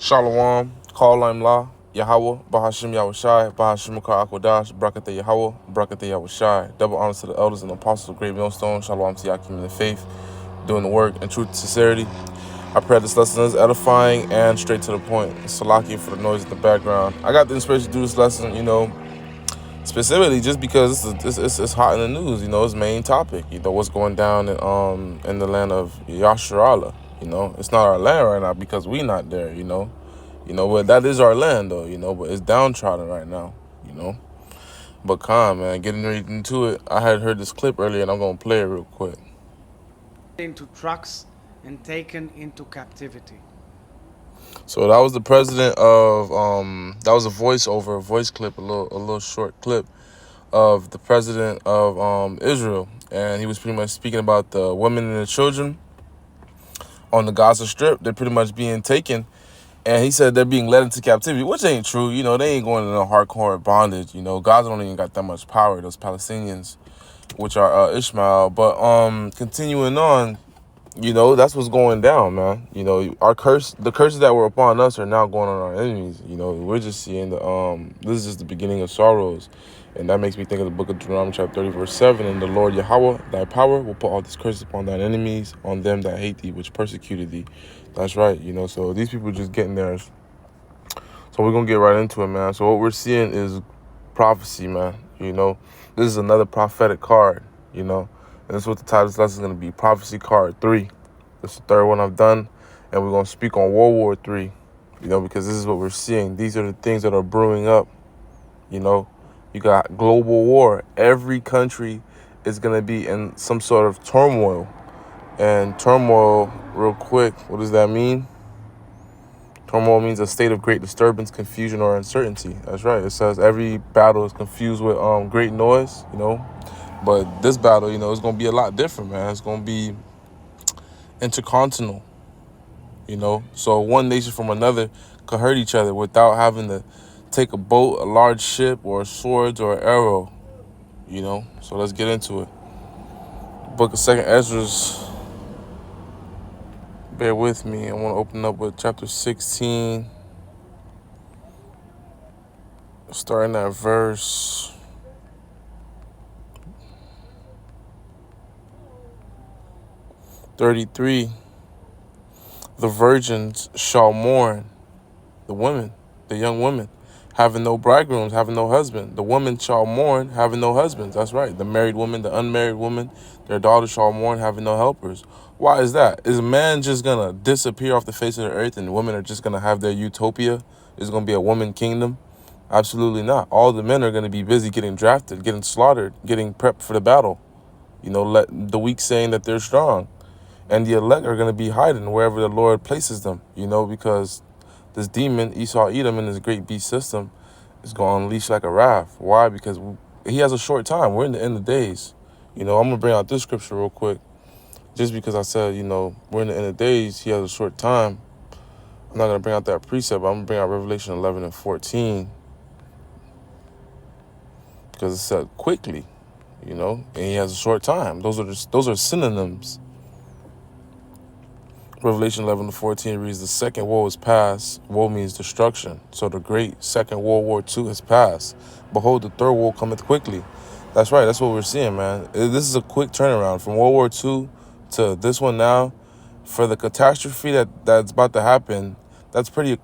Shalom, Kalaim La, Yahweh, Bahashim Yahushai, Bahashim Makar Akwadash, Brakate Yahweh, Brakate Yahushai. Double honors to the elders and apostles of Great Millstone. Shalom to Yakim in the faith, doing the work in truth and sincerity. I pray this lesson is edifying and straight to the point. Salaki for the noise in the background. I got the inspiration to do this lesson, specifically just because it's hot in the news. It's main topic. What's going down in the land of Yasharala. It's not our land right now because we not there. But that is our land though. But it's downtrodden right now. But calm, man. Getting right into it. I had heard this clip earlier, and I'm gonna play it real quick. Into trucks and taken into captivity. So that was the president of that was a voice clip, a little short clip of the president of Israel, and he was pretty much speaking about the women and the children on the Gaza Strip. They're pretty much being taken, and he said they're being led into captivity, which ain't true. They ain't going into hardcore bondage. Gaza don't even got that much power. Those Palestinians, which are Ishmael. But continuing on. That's what's going down, man. The curses that were upon us are now going on our enemies. We're just seeing this is just the beginning of sorrows. And that makes me think of the book of Deuteronomy chapter 30, verse 7. And the Lord Yahweh, thy power, will put all these curses upon thine enemies, on them that hate thee, which persecuted thee. That's right, so these people are just getting theirs. So we're going to get right into it, man. So what we're seeing is prophecy, man. This is another prophetic card, And this is what the title of this lesson is going to be, Prophecy Card 3. This is the third one I've done, and we're going to speak on World War 3, because this is what we're seeing. These are the things that are brewing up, You got global war. Every country is going to be in some sort of turmoil. And turmoil, real quick, what does that mean? Turmoil means a state of great disturbance, confusion, or uncertainty. That's right. It says every battle is confused with great noise, But this battle, is going to be a lot different, man. It's going to be intercontinental, So one nation from another could hurt each other without having to take a boat, a large ship, or swords or an arrow, So let's get into it. Book of 2nd Ezra. Bear with me. I want to open up with chapter 16, starting at verse 33. The virgins shall mourn, the women, the young women, having no bridegrooms, having no husband. The woman shall mourn, having no husbands. That's right. The married woman, the unmarried woman, their daughters shall mourn, having no helpers. Why is that? Is man just going to disappear off the face of the earth and women are just going to have their utopia? Is going to be a woman kingdom? Absolutely not. All the men are going to be busy getting drafted, getting slaughtered, getting prepped for the battle. Let the weak saying that they're strong. And the elect are going to be hiding wherever the Lord places them, because this demon, Esau Edom, in his great beast system, is going to unleash like a wrath. Why? Because he has a short time. We're in the end of days. I'm going to bring out this scripture real quick. Just because I said, we're in the end of days, he has a short time. I'm not going to bring out that precept, but I'm going to bring out Revelation 11 and 14. Because it said quickly, and he has a short time. Those are synonyms. Revelation 11 to 14 reads, the second woe is past. Woe means destruction. So the great second World War II has passed. Behold, the third woe cometh quickly. That's right. That's what we're seeing, man. This is a quick turnaround from World War II to this one now. For the catastrophe that's about to happen, that's a pretty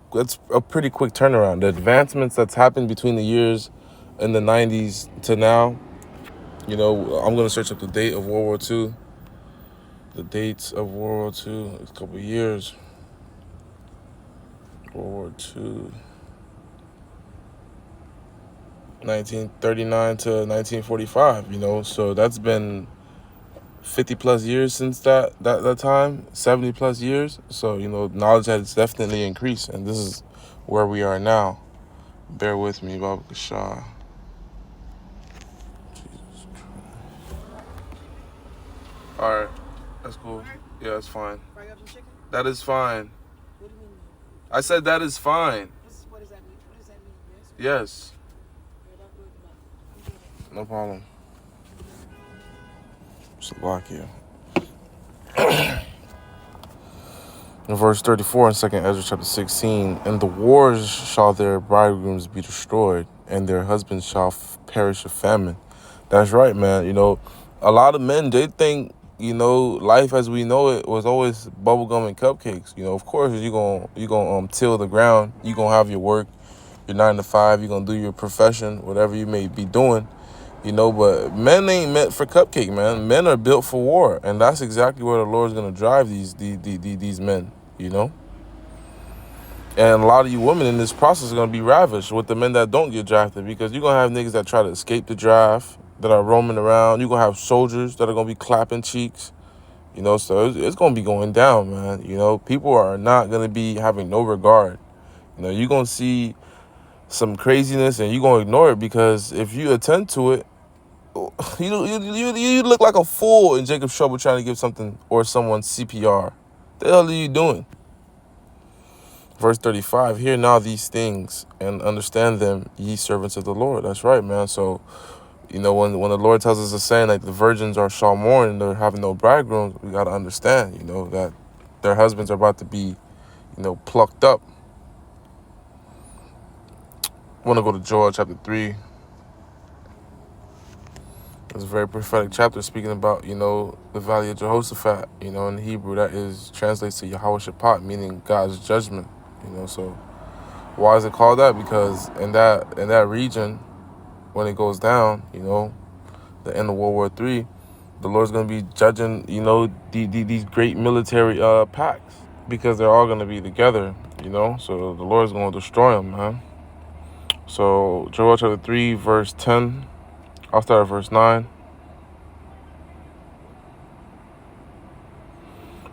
quick turnaround. The advancements that's happened between the years in the 90s to now, I'm going to search up the date of World War II. The dates of World War II, a couple of years. World War II, 1939 to 1945, so that's been 50 plus years since that time, 70 plus years. So, knowledge has definitely increased, and this is where we are now. Bear with me, Baba Kashah. Jesus Christ. All right, that's cool. Yeah, that's fine. Fry up some chicken? That is fine. What do you mean? I said that is fine. What does that mean? What does that mean? Yes. Yeah, don't do it about it. No problem. Slovakia. In verse 34 in 2nd Ezra chapter 16, in the wars shall their bridegrooms be destroyed, and their husbands shall perish of famine. That's right, man. A lot of men, they think, life as we know it was always bubblegum and cupcakes. Of course, you're gonna till the ground. You're gonna have your work, your 9 to 5. You're gonna do your profession, whatever you may be doing. But men ain't meant for cupcake, man. Men are built for war, and that's exactly where the Lord's gonna drive these men. And a lot of you women in this process are going to be ravished with the men that don't get drafted, because you're going to have niggas that try to escape the draft, that are roaming around. You're going to have soldiers that are going to be clapping cheeks, so it's going to be going down, man. People are not going to be having no regard. You're going to see some craziness and you're going to ignore it, because if you attend to it, you look like a fool in Jacob's Trouble trying to give something or someone CPR. The hell are you doing? Verse 35, hear now these things and understand them, ye servants of the Lord. That's right, man. So, when the Lord tells us a saying like the virgins shall mourn and they're having no bridegrooms, we got to understand, that their husbands are about to be, plucked up. I want to go to Joel chapter 3. It's a very prophetic chapter speaking about, the valley of Jehoshaphat. In Hebrew, that translates to Yahweh Shaphat, meaning God's judgment. So why is it called that? Because in that region, when it goes down, the end of World War III, the Lord's going to be judging, these great military pacts, because they're all going to be together, So the Lord's going to destroy them, man. So Joel chapter 3, verse 10. I'll start at verse 9.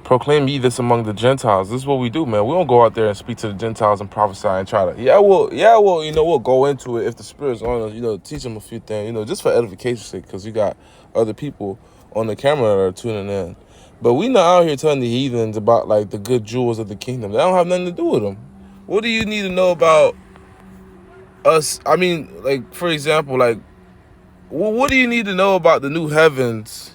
Proclaim ye this among the Gentiles. This is what we do, man. We don't go out there and speak to the Gentiles and prophesy and try to, we'll go into it if the Spirit's on us, teach them a few things, just for edification's sake, because you got other people on the camera that are tuning in. But we not out here telling the heathens about, like, the good jewels of the kingdom. That don't have nothing to do with them. What do you need to know about us? I mean, like, for example, like, what do you need to know about the new heavens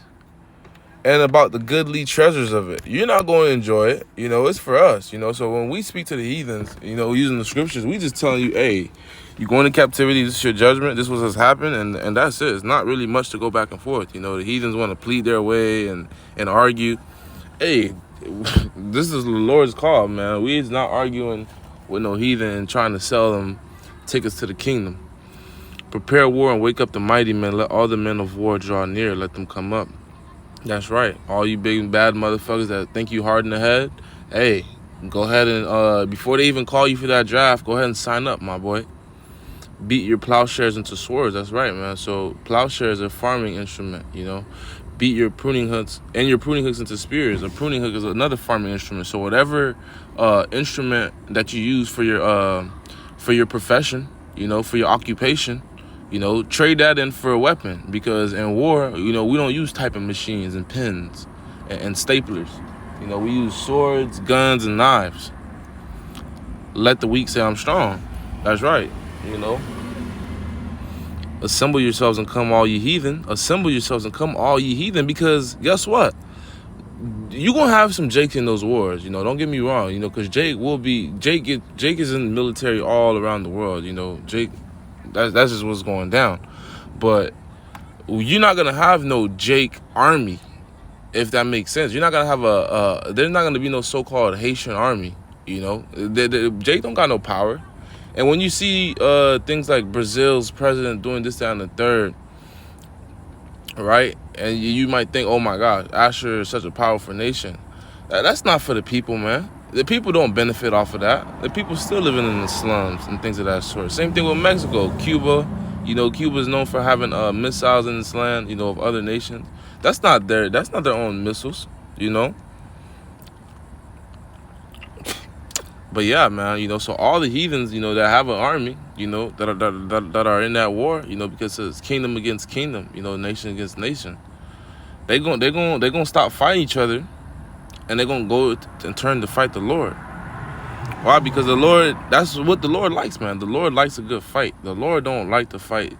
and about the goodly treasures of it? You're not going to enjoy it. It's for us, So when we speak to the heathens, using the scriptures, we just telling you, hey, you're going to captivity. This is your judgment. This was what's happened. And that's it. It's not really much to go back and forth. The heathens want to plead their way and argue. Hey, this is the Lord's call, man. We is not arguing with no heathen and trying to sell them tickets to the kingdom. Prepare war and wake up the mighty men. Let all the men of war draw near. Let them come up. That's right. All you big and bad motherfuckers that think you hard in the head, hey, go ahead and, before they even call you for that draft, go ahead and sign up, my boy. Beat your plowshares into swords. That's right, man. So plowshares are a farming instrument, Beat your pruning hooks into spears. A pruning hook is another farming instrument. So whatever instrument that you use for your profession, for your occupation, trade that in for a weapon, because in war, we don't use typing machines and pens and staplers. We use swords, guns, and knives. Let the weak say I'm strong. That's right, Assemble yourselves and come all ye heathen. Assemble yourselves and come all ye heathen, because guess what? You're going to have some Jakes in those wars, Don't get me wrong, because Jake is in the military all around the world, Jake. That's just what's going down. But you're not going to have no Jake army, if that makes sense. You're not going to have there's not going to be no so-called Haitian army, Jake don't got no power. And when you see things like Brazil's president doing this, that, and the third, right? And you might think, oh my God, Asher is such a powerful nation. That's not for the people, man. The people don't benefit off of that. The people still living in the slums and things of that sort. Same thing with Mexico, Cuba. Cuba is known for having missiles in its land, of other nations. That's not their own missiles, But yeah, man, so all the heathens, that have an army, that are in that war, because it's kingdom against kingdom, nation against nation. They're gonna stop fighting each other, and they're gonna go and turn to fight the Lord. Why? Because that's what the Lord likes, man. The Lord likes a good fight. The Lord don't like to fight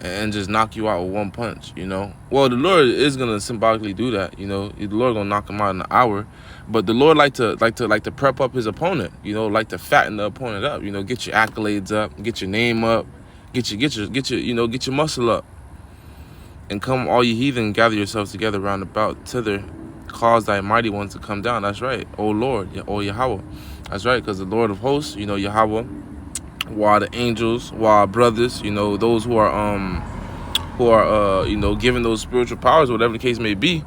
and just knock you out with one punch, you know. Well, the Lord is gonna symbolically do that, you know. The Lord gonna knock him out in an hour, but the Lord like to prep up his opponent, you know, like to fatten the opponent up, you know, get your accolades up, get your name up, get your muscle up, and come all you heathen, gather yourselves together round about thither, cause thy mighty ones to come down. That's right, O Lord, O Yahweh. That's right, because the Lord of hosts, you know, Yahweh, while the angels, while brothers, you know, those who are you know, given those spiritual powers, whatever the case may be,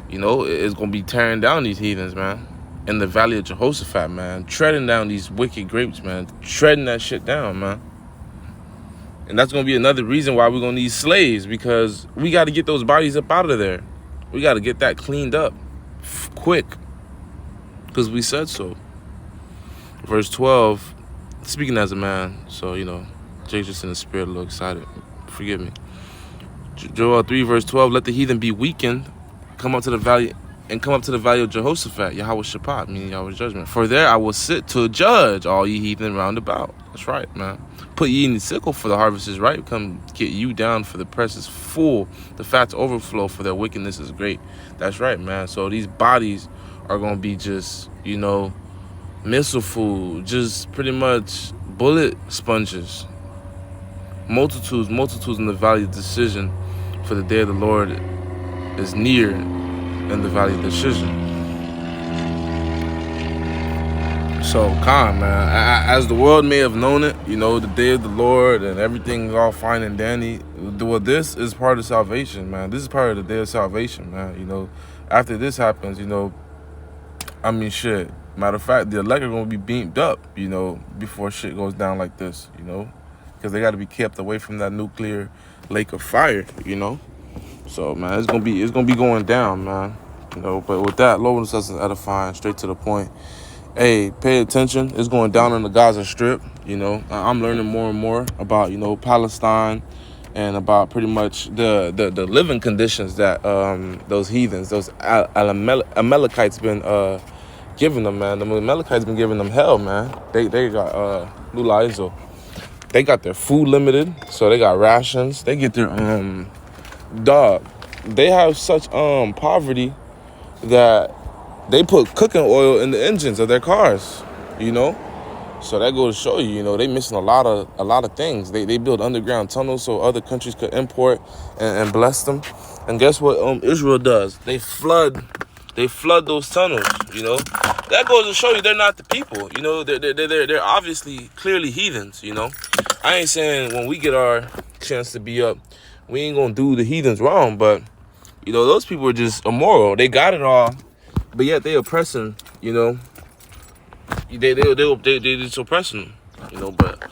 you know, is gonna be tearing down these heathens, man, in the valley of Jehoshaphat, man, treading down these wicked grapes, man, treading that shit down, man. And that's gonna be another reason why we're gonna need slaves, because we got to get those bodies up out of there. We got to get that cleaned up quick, because we said so. Verse 12, speaking as a man, so, you know, Jake's just in the spirit, a little excited. Forgive me. Joel 3, verse 12, let the heathen be weakened, come up to the valley of Jehoshaphat, Yahweh Shaphat, meaning Yahweh's judgment. For there I will sit to judge all ye heathen round about. That's right, man. Put ye in the sickle, for the harvest is ripe. Come get you down, for the press is full. The fats overflow, for their wickedness is great. That's right, man. So these bodies are going to be just, you know, missile food, just pretty much bullet sponges. Multitudes in the valley of decision, for the day of the Lord is near in the valley of decision. So, man, as the world may have known it, you know, the day of the Lord and everything is all fine and dandy. Well, this is part of salvation, man. This is part of the day of salvation, man. You know, after this happens, you know, I mean, shit. Matter of fact, the elect are going to be beamed up, you know, before shit goes down like this, you know, because they got to be kept away from that nuclear lake of fire, you know. So, man, it's gonna be going down, man. You know, but with that, Lord us is edifying, straight to the point. Hey, pay attention. It's going down in the Gaza Strip. You know, I'm learning more and more about, you know, Palestine, and about pretty much the living conditions that those heathens, those Amalekites been giving them, man. The Amalekites been giving them hell, man. They got Lula Iso. They got their food limited, so they got rations. They get their dog. They have such poverty that they put cooking oil in the engines of their cars, you know. So that goes to show you, you know, they missing a lot of things. They build underground tunnels so other countries could import and bless them. And guess what Israel does? They flood those tunnels, you know. That goes to show you they're not the people, you know. They're obviously clearly heathens, you know. I ain't saying when we get our chance to be up, we ain't gonna do the heathens wrong, but you know, those people are just immoral. They got it all, but yet they oppressing, you know. They just oppressing, you know. But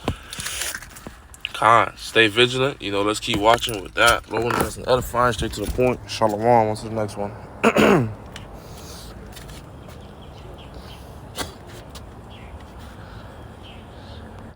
stay vigilant, you know. Let's keep watching with that. Lord, that's edifying, straight to the point. Shalom. On to the next one.